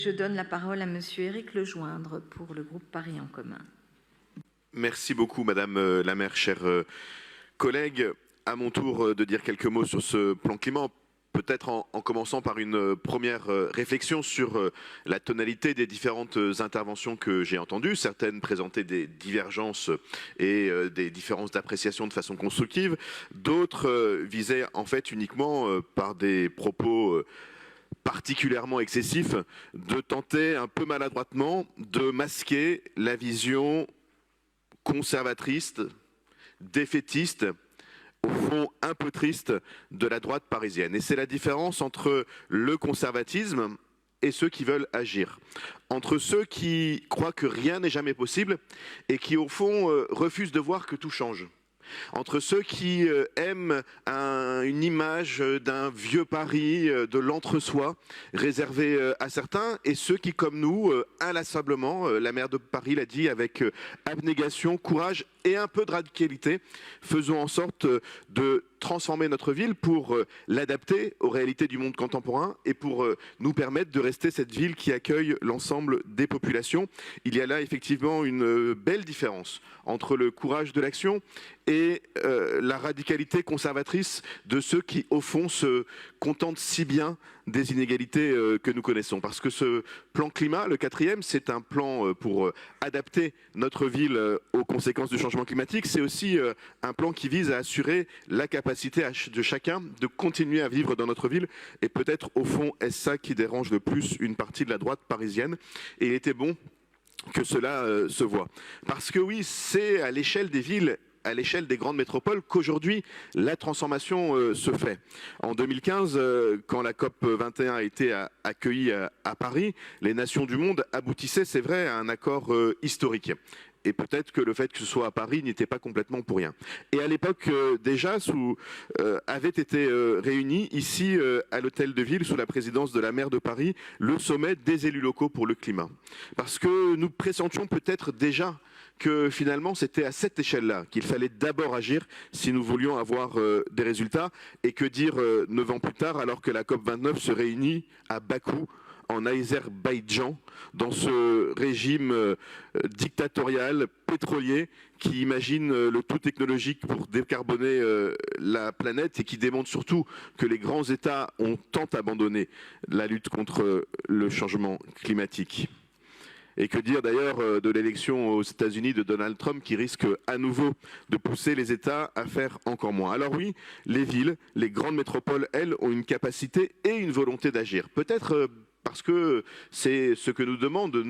Je donne la parole à Monsieur Éric Lejoindre pour le groupe Paris en commun. Merci beaucoup, Madame la maire, chers collègues. À mon tour de dire quelques mots sur ce plan climat, peut-être en commençant par une première réflexion sur la tonalité des différentes interventions que j'ai entendues. Certaines présentaient des divergences et des différences d'appréciation de façon constructive. D'autres visaient en fait uniquement par des propos particulièrement excessif, de tenter un peu maladroitement de masquer la vision conservatrice, défaitiste, au fond un peu triste de la droite parisienne. Et c'est la différence entre le conservatisme et ceux qui veulent agir. Entre ceux qui croient que rien n'est jamais possible et qui au fond refusent de voir que tout change. Entre ceux qui aiment une image d'un vieux Paris, de l'entre-soi, réservé à certains, et ceux qui, comme nous, inlassablement, la maire de Paris l'a dit avec abnégation, courage et un peu de radicalité, faisons en sorte de transformer notre ville pour l'adapter aux réalités du monde contemporain et pour nous permettre de rester cette ville qui accueille l'ensemble des populations. Il y a là effectivement une belle différence entre le courage de l'action et la radicalité conservatrice de ceux qui, au fond, se contentent si bien des inégalités que nous connaissons. Parce que ce plan climat, le 4e, c'est un plan pour adapter notre ville aux conséquences du changement climatique. C'est aussi un plan qui vise à assurer la capacité de chacun de continuer à vivre dans notre ville. Et peut-être, au fond, est-ce ça qui dérange le plus une partie de la droite parisienne. Et il était bon que cela se voit. Parce que oui, c'est à l'échelle des villes, à l'échelle des grandes métropoles qu'aujourd'hui la transformation se fait. En 2015, quand la COP 21 a été accueillie à Paris, les nations du monde aboutissaient, c'est vrai, à un accord historique. Et peut-être que le fait que ce soit à Paris n'était pas complètement pour rien. Et à l'époque, déjà, avait été réuni ici, à l'Hôtel de Ville, sous la présidence de la maire de Paris, le sommet des élus locaux pour le climat. Parce que nous pressentions peut-être déjà que finalement c'était à cette échelle-là qu'il fallait d'abord agir si nous voulions avoir des résultats. Et que dire 9 ans plus tard, alors que la COP 29 se réunit à Bakou, en Azerbaïdjan, dans ce régime dictatorial, pétrolier, qui imagine le tout technologique pour décarboner la planète et qui démontre surtout que les grands États ont tant abandonné la lutte contre le changement climatique. Et que dire d'ailleurs de l'élection aux États-Unis de Donald Trump qui risque à nouveau de pousser les États à faire encore moins. Alors oui, les villes, les grandes métropoles, elles, ont une capacité et une volonté d'agir. Peut-être parce que c'est ce que nous demandent,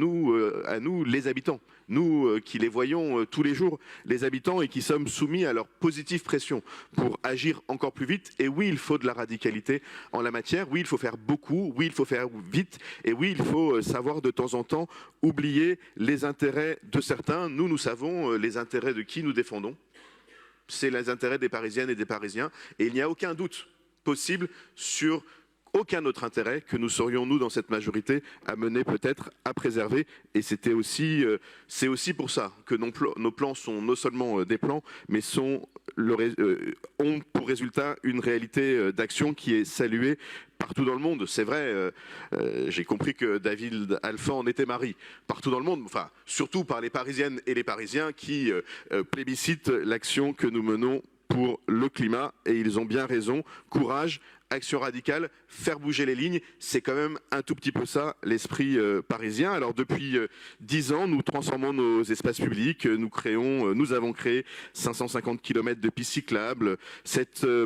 à nous, les habitants. Nous qui les voyons tous les jours, les habitants, et qui sommes soumis à leur positive pression pour agir encore plus vite. Et oui, il faut de la radicalité en la matière. Oui, il faut faire beaucoup. Oui, il faut faire vite. Et oui, il faut savoir de temps en temps oublier les intérêts de certains. Nous savons les intérêts de qui nous défendons. C'est les intérêts des Parisiennes et des Parisiens. Et il n'y a aucun doute possible sur aucun autre intérêt que nous serions, nous, dans cette majorité, à mener peut-être à préserver. Et c'est aussi pour ça que nos plans sont non seulement des plans, mais ont pour résultat une réalité d'action qui est saluée partout dans le monde. C'est vrai, j'ai compris que David Alpha en était mari. Partout dans le monde, enfin, surtout par les Parisiennes et les Parisiens qui plébiscitent l'action que nous menons pour le climat. Et ils ont bien raison. Courage, action radicale, faire bouger les lignes, c'est quand même un tout petit peu ça, l'esprit parisien. Alors depuis 10 ans, nous transformons nos espaces publics, nous avons créé 550 km de pistes cyclables,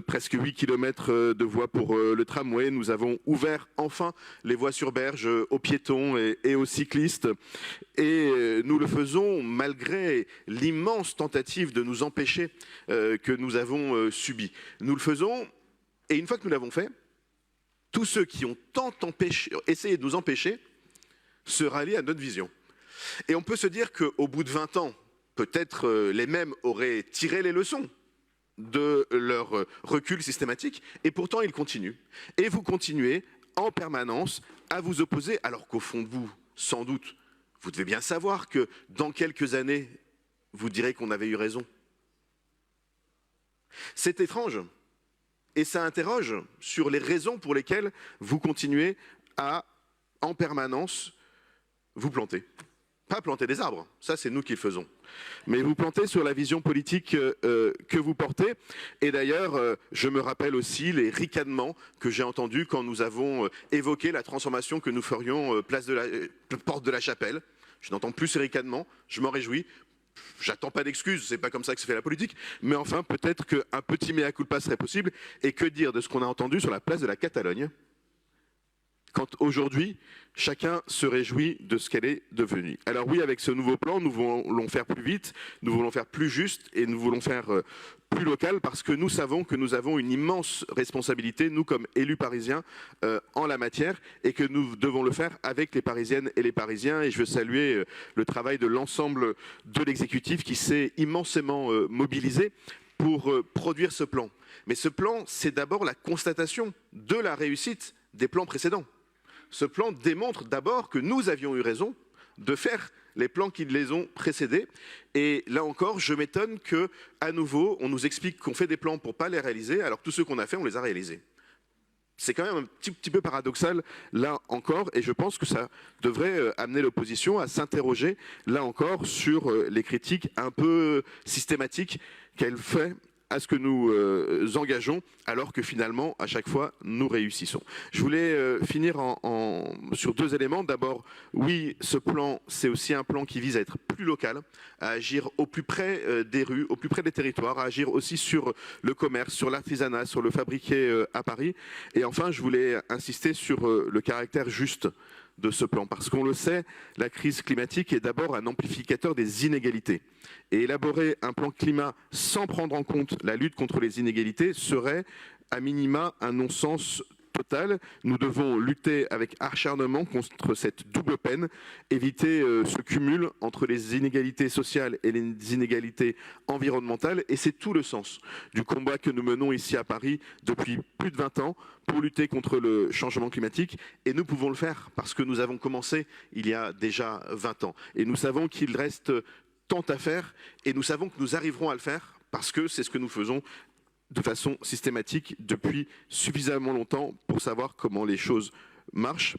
presque 8 km de voies pour le tramway. Nous avons ouvert enfin les voies sur berge aux piétons et aux cyclistes. Et nous le faisons malgré l'immense tentative de nous empêcher que nous avons subie. Nous le faisons. Et une fois que nous l'avons fait, tous ceux qui ont tant essayé de nous empêcher se rallient à notre vision. Et on peut se dire qu'au bout de 20 ans, peut-être les mêmes auraient tiré les leçons de leur recul systématique, et pourtant ils continuent. Et vous continuez en permanence à vous opposer, alors qu'au fond de vous, sans doute, vous devez bien savoir que dans quelques années, vous direz qu'on avait eu raison. C'est étrange. Et ça interroge sur les raisons pour lesquelles vous continuez à, en permanence, vous plantez. Pas planter des arbres, ça c'est nous qui le faisons. Mais vous plantez sur la vision politique que vous portez. Et d'ailleurs, je me rappelle aussi les ricanements que j'ai entendus quand nous avons évoqué la transformation que nous ferions porte de la Chapelle. Je n'entends plus ces ricanements, je m'en réjouis. J'attends pas d'excuses, c'est pas comme ça que se fait la politique. Mais enfin, peut-être qu'un petit mea culpa serait possible. Et que dire de ce qu'on a entendu sur la place de la Catalogne ? Quand aujourd'hui, chacun se réjouit de ce qu'elle est devenue. Alors oui, avec ce nouveau plan, nous voulons faire plus vite, nous voulons faire plus juste et nous voulons faire plus local parce que nous savons que nous avons une immense responsabilité, nous comme élus parisiens, en la matière et que nous devons le faire avec les Parisiennes et les Parisiens. Et je veux saluer le travail de l'ensemble de l'exécutif qui s'est immensément mobilisé pour produire ce plan. Mais ce plan, c'est d'abord la constatation de la réussite des plans précédents. Ce plan démontre d'abord que nous avions eu raison de faire les plans qui les ont précédés. Et là encore, je m'étonne qu'à nouveau, on nous explique qu'on fait des plans pour ne pas les réaliser, alors que tous ceux qu'on a fait, on les a réalisés. C'est quand même un petit peu paradoxal, là encore, et je pense que ça devrait amener l'opposition à s'interroger, là encore, sur les critiques un peu systématiques qu'elle fait à ce que nous engageons, alors que finalement, à chaque fois, nous réussissons. Je voulais finir sur deux éléments. D'abord, oui, ce plan, c'est aussi un plan qui vise à être plus local, à agir au plus près des rues, au plus près des territoires, à agir aussi sur le commerce, sur l'artisanat, sur le fabriqué à Paris. Et enfin, je voulais insister sur le caractère juste de ce plan. Parce qu'on le sait, la crise climatique est d'abord un amplificateur des inégalités. Et élaborer un plan climat sans prendre en compte la lutte contre les inégalités serait, à minima, un non-sens total. Nous devons lutter avec acharnement contre cette double peine, éviter ce cumul entre les inégalités sociales et les inégalités environnementales. Et c'est tout le sens du combat que nous menons ici à Paris depuis plus de 20 ans pour lutter contre le changement climatique. Et nous pouvons le faire parce que nous avons commencé il y a déjà 20 ans. Et nous savons qu'il reste tant à faire et nous savons que nous arriverons à le faire parce que c'est ce que nous faisons de façon systématique depuis suffisamment longtemps pour savoir comment les choses marchent.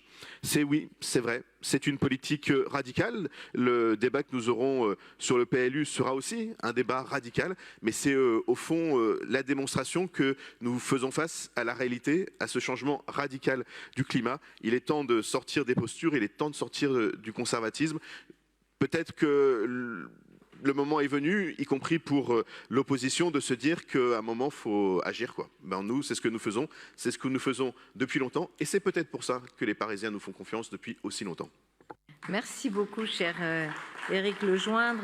Oui, c'est vrai, c'est une politique radicale. Le débat que nous aurons sur le PLU sera aussi un débat radical, mais c'est au fond la démonstration que nous faisons face à la réalité, à ce changement radical du climat. Il est temps de sortir des postures, il est temps de sortir du conservatisme. Peut-être que le moment est venu, y compris pour l'opposition, de se dire qu'à un moment, il faut agir, quoi. Nous, c'est ce que nous faisons depuis longtemps, et c'est peut-être pour ça que les Parisiens nous font confiance depuis aussi longtemps. Merci beaucoup, cher Éric Lejoindre.